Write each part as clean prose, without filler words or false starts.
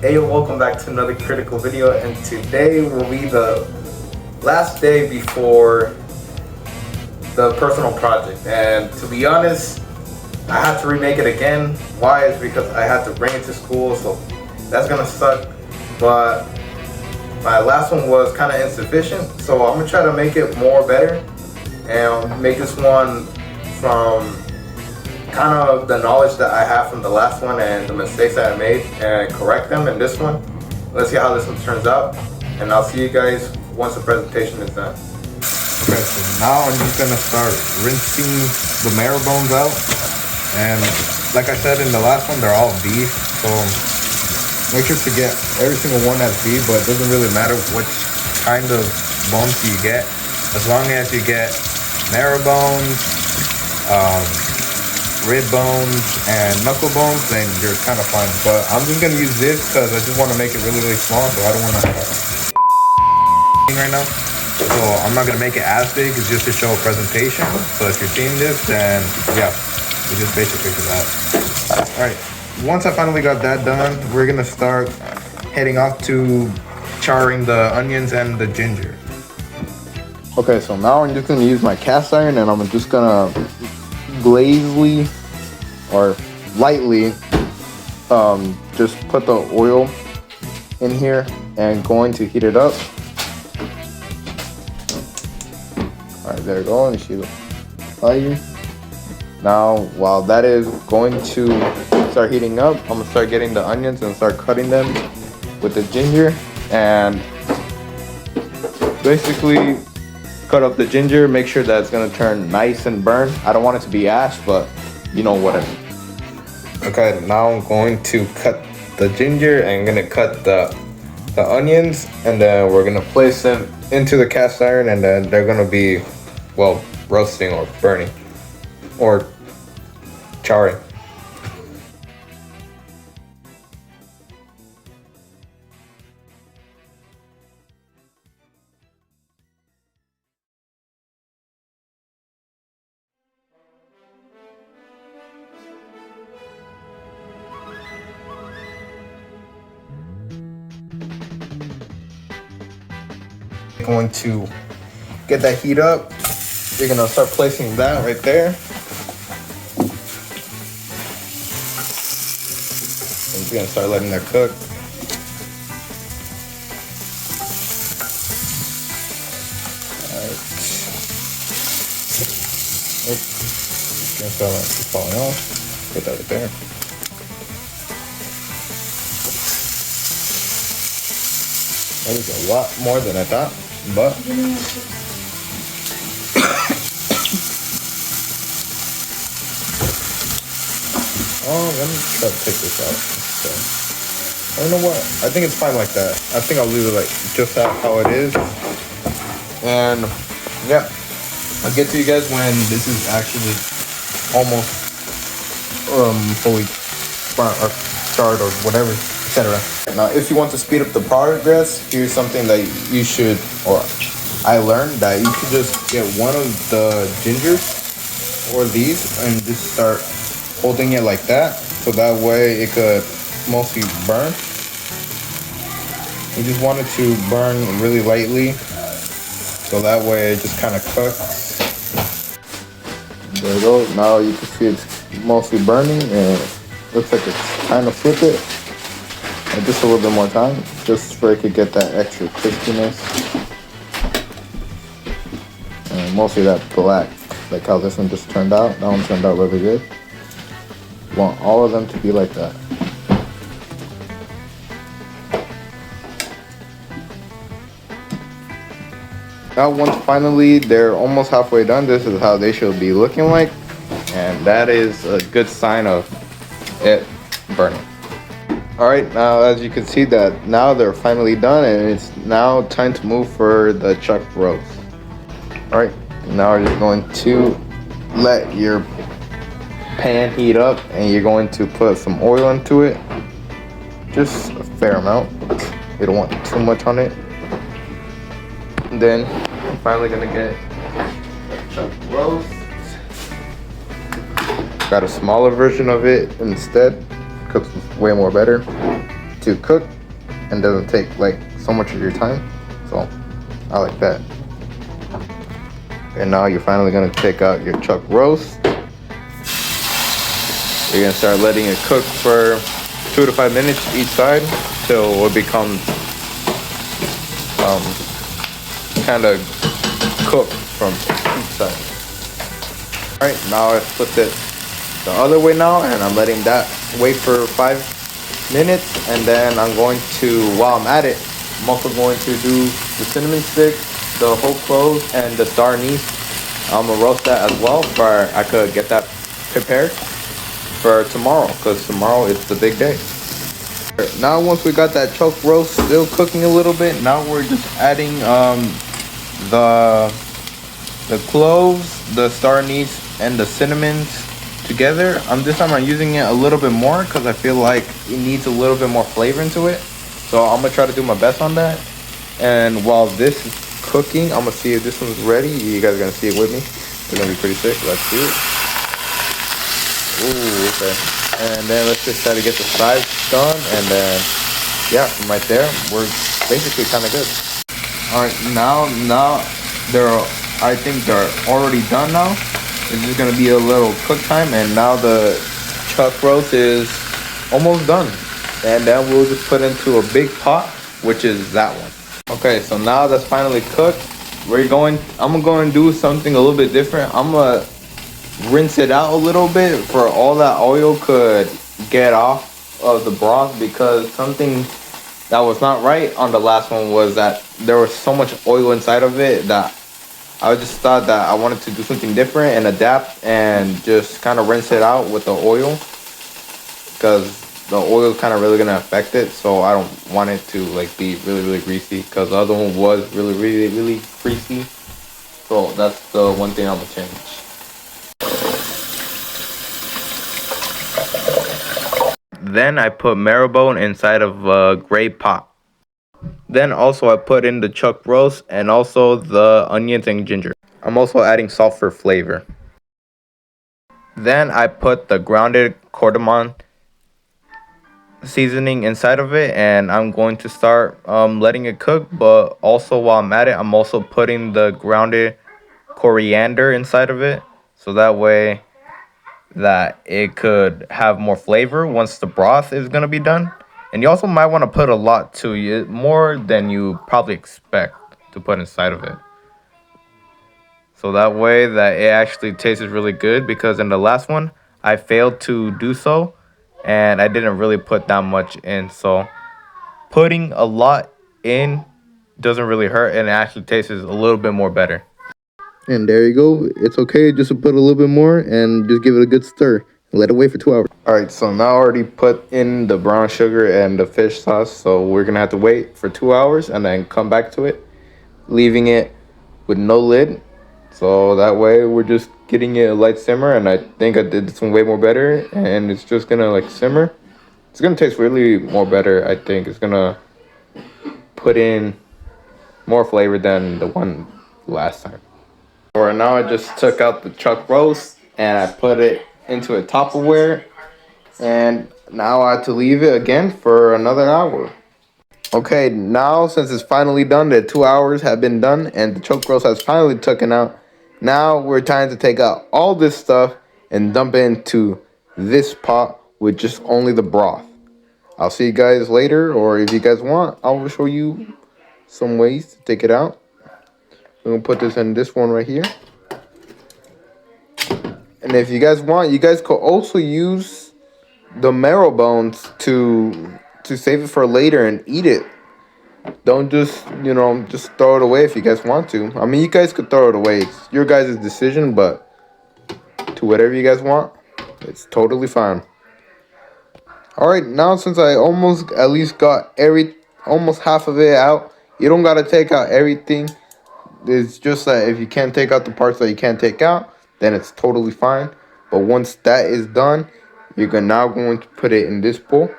Hey, welcome back to another critical video, and today will be the last day before the personal project. And to be honest, I had to remake it again. Why? Is because I had to bring it to school, so that's gonna suck. But my last one was kind of insufficient, so I'm gonna try to make it more better and make this one from kind of the knowledge that I have from the last one and the mistakes that I made and correct them in this one. Let's see how this one turns out, and I'll see you guys once the presentation is done. Okay, so now I'm just gonna start rinsing the marrow bones out, and like I said in the last one, they're all beef, so make sure to get every single one as beef, but it doesn't really matter which kind of bones you get, as long as you get marrow bones, rib bones, and knuckle bones, then you're kind of fine. But I'm just gonna use this because I just want to make it really small, so I don't want to right now. So I'm not gonna make it as big. It's just to show a presentation. So if you're seeing this, then yeah, it's just basically for that. All right. Once I finally got that done, we're gonna start heading off to charring the onions and the ginger. Okay, so now I'm just gonna use my cast iron, and I'm just gonna glazely or lightly just put the oil in here and going to heat it up. All right, there you go. And you see the fire. Now while that is going to start heating up, I'm gonna start getting the onions and start cutting them with the ginger, and basically cut up the ginger, make sure that it's gonna turn nice and burn. I don't want it to be ash, but you know what I mean. Okay, now I'm going to cut the ginger and I'm gonna cut the onions, and then we're gonna place them into the cast iron, and then they're gonna be, well, roasting or burning or charring. Going to get that heat up. You're gonna start placing that right there. And you're gonna start letting that cook. Alright. Oops. Gonna start letting it falling off. Put that right there. That was a lot more than I thought, but let me try to take this out. So, I don't know what. I think it's fine like that. I think I'll leave it like just how it is. And yeah, I'll get to you guys when this is actually almost fully burnt or charred or whatever, etc. Now, if you want to speed up the progress, here's something that you should, or I learned that you could just get one of the gingers or these and just start holding it like that, so that way it could mostly burn. You just want it to burn really lightly, so that way it just kind of cooks. There you go. Now you can see it's mostly burning, and it looks like it's trying to flip it. And just a little bit more time, just so it could get that extra crispiness. And mostly that black, like how this one just turned out. That one turned out really good. You want all of them to be like that. Now once finally they're almost halfway done, this is how they should be looking like. And that is a good sign of it burning. Alright, now as you can see that now they're finally done, and it's now time to move for the chuck roast. Alright, now you're going to let your pan heat up, and you're going to put some oil into it. Just a fair amount. You don't want too much on it. And then I'm finally gonna get a chuck roast. Got a smaller version of it instead, cooks way more better. to cook and doesn't take like so much of your time. So I like that. And now you're finally gonna take out your chuck roast. You're gonna start letting it cook for 2 to 5 minutes each side till it becomes kind of cooked from each side. All right, now I flipped it the other way now, and I'm letting that wait for 5 minutes, and then I'm going to, while I'm at it, I'm also going to do the cinnamon stick, the whole cloves, and the star anise. I'm gonna roast that as well, for I could get that prepared for tomorrow, because tomorrow is the big day. Now once we got that chuck roast still cooking a little bit, now we're just adding the cloves, the star anise, and the cinnamons together. This time I'm using it a little bit more because I feel like it needs a little bit more flavor into it. So I'm gonna try to do my best on that. And while this is cooking, I'm gonna see if this one's ready. You guys are gonna see it with me. It's gonna be pretty sick. Let's do it. Ooh, okay. And then let's just try to get the sides done, and then yeah, from right there we're basically kind of good. All right, now I think they're already done now. It's just gonna be a little cook time, and now the chuck roast is almost done. And then we'll just put into a big pot, which is that one. Okay, so now that's finally cooked. I'm going to do something a little bit different. I'm gonna rinse it out a little bit for all that oil could get off of the broth, because something that was not right on the last one was that there was so much oil inside of it that I just thought that I wanted to do something different and adapt and just kind of rinse it out with the oil, because the oil is kind of really gonna affect it. So I don't want it to like be really greasy, because the other one was really greasy. So that's the one thing I'm gonna change. Then I put marrow inside of a gray pot. Then also I put in the chuck roast and also the onions and ginger. I'm also adding salt for flavor. Then I put the grounded cardamom seasoning inside of it, and I'm going to start letting it cook. But also while I'm at it, I'm also putting the grounded coriander inside of it, so that way that it could have more flavor once the broth is going to be done. And you also might want to put a lot too, more than you probably expect to put inside of it, so that way that it actually tastes really good, because in the last one I failed to do so and I didn't really put that much in. So putting a lot in doesn't really hurt, and it actually tastes a little bit more better. And there you go. It's okay just to put a little bit more and just give it a good stir. Let it wait for 2 hours. All right, so now I already put in the brown sugar and the fish sauce, so we're gonna have to wait for 2 hours and then come back to it, leaving it with no lid. So that way we're just getting it a light simmer, and I think I did this one way more better, and it's just gonna like simmer. It's gonna taste really more better. I think it's gonna put in more flavor than the one last time. For now, I just took out the chuck roast and I put it into a Tupperware, and now I have to leave it again for another hour. Okay, now since it's finally done, the 2 hours have been done and the chuck roast has finally taken out. Now we're time to take out all this stuff and dump it into this pot with just only the broth. I'll see you guys later, or if you guys want, I will show you some ways to take it out. We're gonna put this in this one right here. And if you guys want, you guys could also use the marrow bones to save it for later and eat it. Don't just, just throw it away if you guys want to. I mean, you guys could throw it away. It's your guys' decision, but to whatever you guys want, it's totally fine. All right, now since I almost at least got almost half of it out, you don't gotta take out everything. It's just that if you can't take out the parts that you can't take out, then it's totally fine. But once that is done, you're now going to put it in this bowl,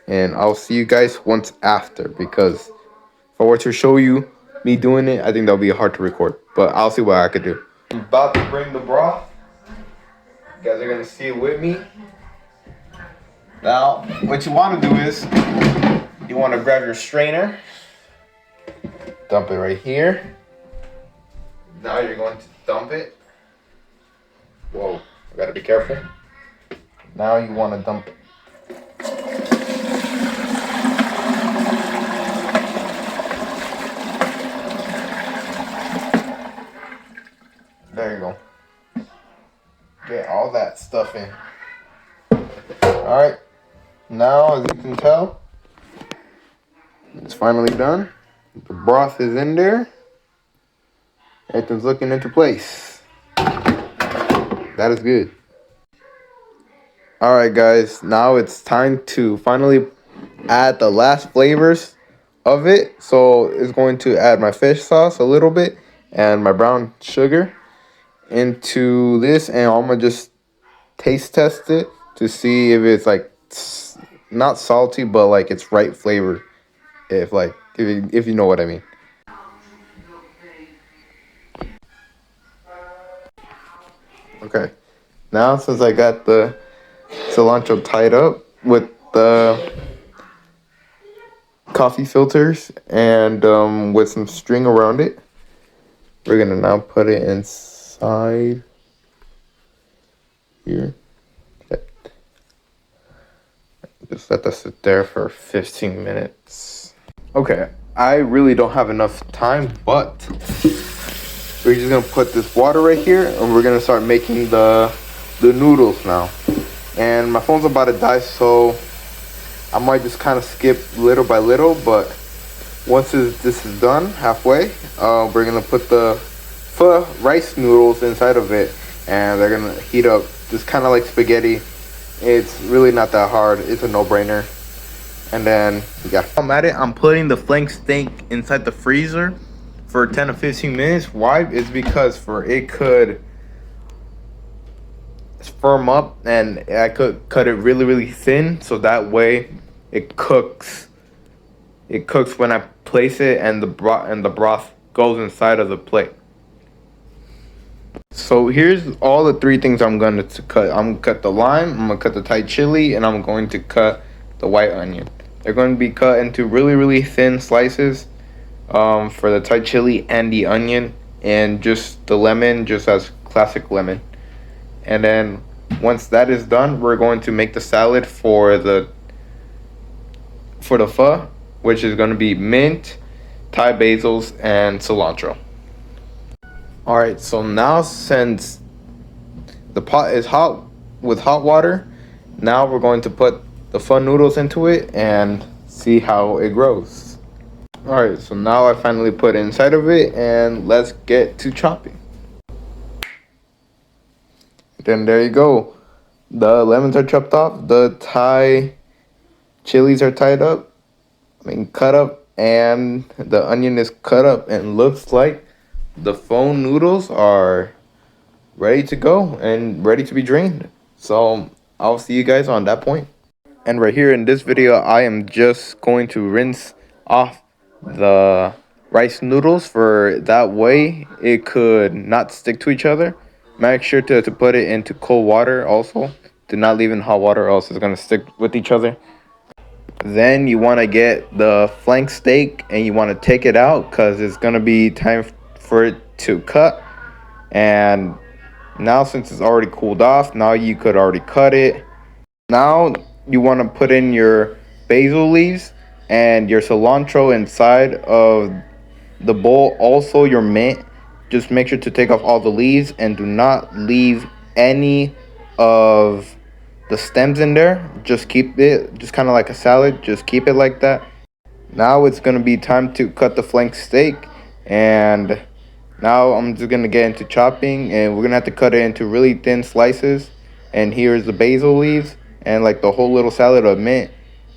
and I'll see you guys once after, because if I were to show you me doing it, I think that'll be hard to record, but I'll see what I could do. I'm about to bring the broth. You guys are gonna see it with me. Now, what you want to do is you want to grab your strainer, dump it right here. Now you're going to dump it. Whoa, I gotta be careful. Now you want to dump it. There you go. Get all that stuff in. Alright, now as you can tell, it's finally done. The broth is in there. Everything's looking into place. That is good. Alright guys, now it's time to finally add the last flavors of it. So it's going to add my fish sauce a little bit and my brown sugar into this, and I'm gonna just taste test it to see if it's like not salty but like it's right flavor, if you know what I mean. Okay, now since I got the cilantro tied up with the coffee filters and with some string around it, we're gonna now put it inside here. Just let that sit there for 15 minutes. Okay, I really don't have enough time, but we're just gonna put this water right here and we're gonna start making the noodles now. And my phone's about to die, so I might just kind of skip little by little, but once this is done halfway, we're gonna put the pho rice noodles inside of it, and they're gonna heat up just kind of like spaghetti. It's really not that hard. It's a no-brainer. And then yeah, I'm at it. I'm putting the flank steak inside the freezer for 10 to 15 minutes. Why? It's because it could firm up, and I could cut it really thin, so that way it cooks when I place it, and the broth goes inside of the plate. So here's all the three things I'm going to cut. I'm gonna cut the lime, I'm gonna cut the Thai chili, and I'm going to cut the white onion. They're going to be cut into really thin slices for the Thai chili and the onion, and just the lemon, just as classic lemon. And then once that is done, we're going to make the salad for the pho, which is going to be mint, Thai basils, and cilantro. Alright, so now since the pot is hot with hot water, now we're going to put the pho noodles into it and see how it grows. Alright, so now I finally put it inside of it, and let's get to chopping. Then there you go. The lemons are chopped off, the Thai chilies are cut up, and the onion is cut up, and looks like the pho noodles are ready to go and ready to be drained. So I'll see you guys on that point. And right here in this video, I am just going to rinse off the rice noodles, for that way it could not stick to each other. Make sure to put it into cold water also. Do not leave in hot water, or else it's going to stick with each other. Then you want to get the flank steak and you want to take it out, because it's going to be time for it to cut. And now since it's already cooled off, now you could already cut it. Now you want to put in your basil leaves and your cilantro inside of the bowl, also your mint. Just make sure to take off all the leaves and do not leave any of the stems in there. Just keep it just kind of like a salad, just keep it like that. Now it's going to be time to cut the flank steak, and now I'm just going to get into chopping, and we're going to have to cut it into really thin slices. And here's the basil leaves and like the whole little salad of mint,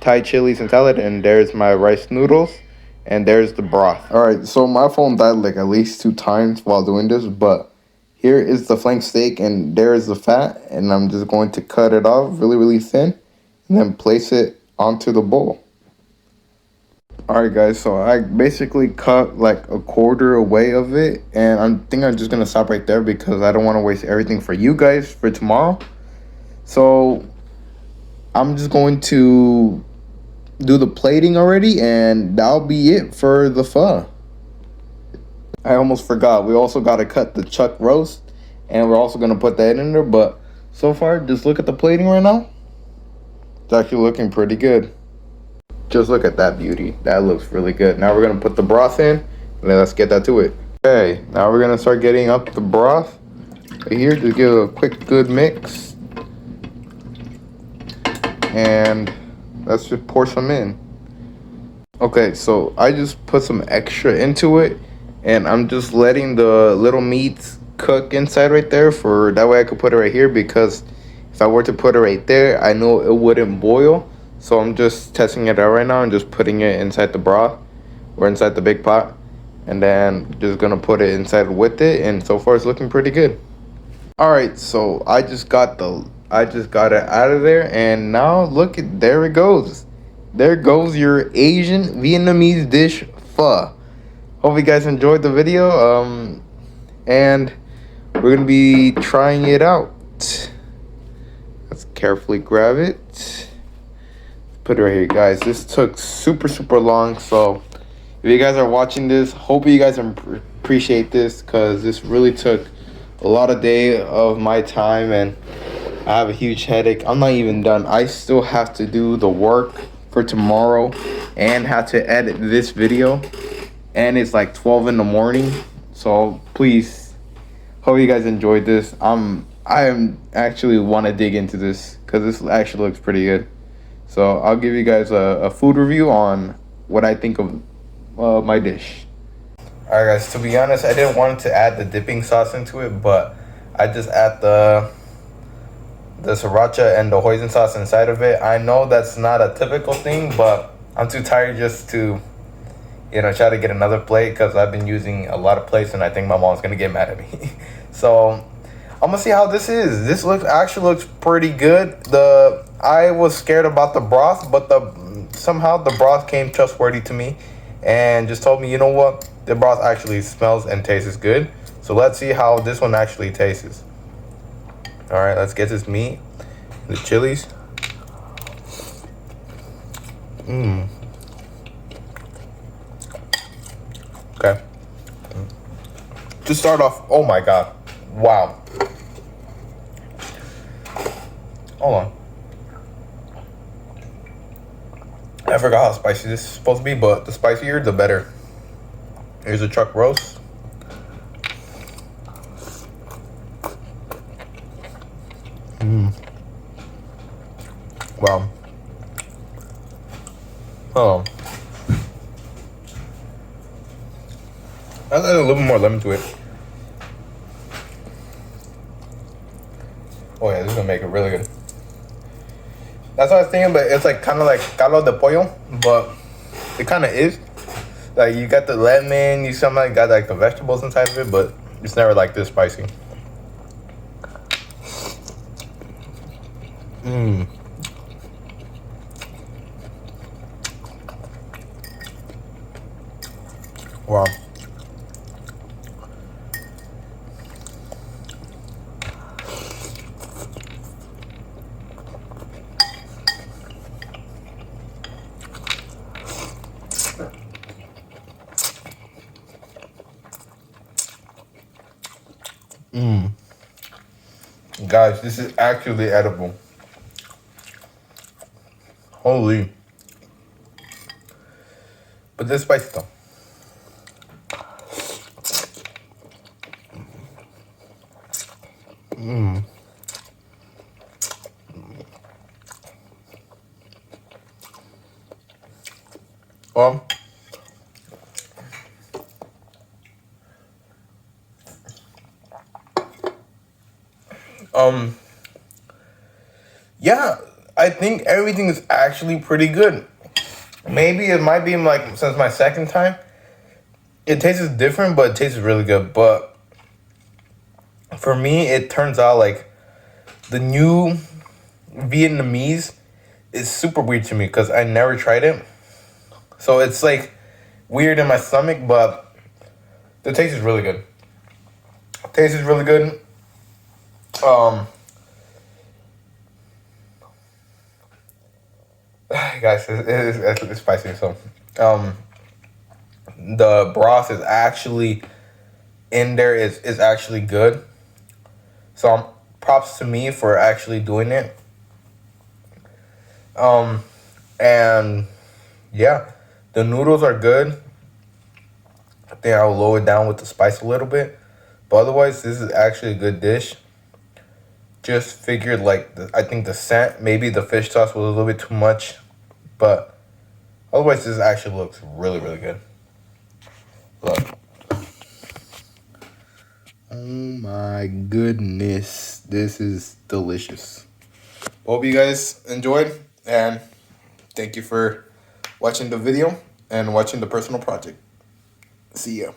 Thai chilies, and salad. And there's my rice noodles, and there's the broth. Alright, so my phone died like at least 2 times while doing this, but here is the flank steak and there is the fat, and I'm just going to cut it off really thin and then place it onto the bowl. Alright guys, so I basically cut like a quarter away of it, and I think I'm just gonna stop right there because I don't want to waste everything for you guys for tomorrow. So I'm just going to do the plating already, and that'll be it for the pho. I almost forgot. We also got to cut the chuck roast, and we're also gonna put that in there. But so far, just look at the plating right now. It's actually looking pretty good. Just look at that beauty. That looks really good. Now we're gonna put the broth in, and then let's get that to it. Okay, now we're gonna start getting up the broth. Right here, just give it a quick good mix, and let's just pour some in. Okay, so I just put some extra into it, and I'm just letting the little meats cook inside right there, for that way I could put it right here, because if I were to put it right there, I know it wouldn't boil. So I'm just testing it out right now and just putting it inside the broth or inside the big pot, and then just gonna put it inside with it, and so far it's looking pretty good. All right, so I just got it out of there, and now look at, there it goes. There goes your Asian Vietnamese dish pho. Hope you guys enjoyed the video. And we're gonna be trying it out. Let's carefully grab it. Put it right here, guys. This took super long. So if you guys are watching this, hope you guys appreciate this, because this really took a lot of day of my time, and I have a huge headache. I'm not even done. I still have to do the work for tomorrow and have to edit this video, and it's like 12 in the morning. So please, hope you guys enjoyed this. I am actually want to dig into this, because this actually looks pretty good. So I'll give you guys a food review on what I think of my dish. Alright guys, to be honest, I didn't want to add the dipping sauce into it, but I just add the sriracha and the hoisin sauce inside of it. I know that's not a typical thing, but I'm too tired just to, try to get another plate, because I've been using a lot of plates, and I think my mom's gonna get mad at me. So I'm gonna see how this is. This actually looks pretty good. I was scared about the broth, but somehow the broth came trustworthy to me, and just told me, you know what, the broth actually smells and tastes good. So let's see how this one actually tastes. All right, let's get this meat, the chilies. Okay. To start off, oh my god, wow. Hold on. I forgot how spicy this is supposed to be, but the spicier, the better. Here's a chuck roast. Wow. Oh. I'll add a little more lemon to it. Oh yeah, this is gonna make it really good. That's what I was thinking, but it's like kind of like caldo de pollo, but it kind of is. Like you got the lemon, you somehow got like the vegetables inside of it, but it's never like this spicy. Wow. Guys, this is actually edible. Holy. But this spicy though. Well, yeah, I think everything is actually pretty good. Maybe it might be like, since my second time, it tastes different, but it tastes really good. But for me, it turns out like the new Vietnamese is super weird to me, because I never tried it. So it's like weird in my stomach, but the taste is really good. Taste is really good. Guys, it's spicy. So, the broth is actually in there. Is actually good. So, props to me for actually doing it. And yeah, the noodles are good. I think I'll lower it down with the spice a little bit. But otherwise, this is actually a good dish. Just figured like I think the scent, maybe the fish sauce was a little bit too much, but otherwise this actually looks really really good. Look. Oh my goodness, this is delicious. Hope you guys enjoyed, and thank you for watching the video and watching the personal project. See ya.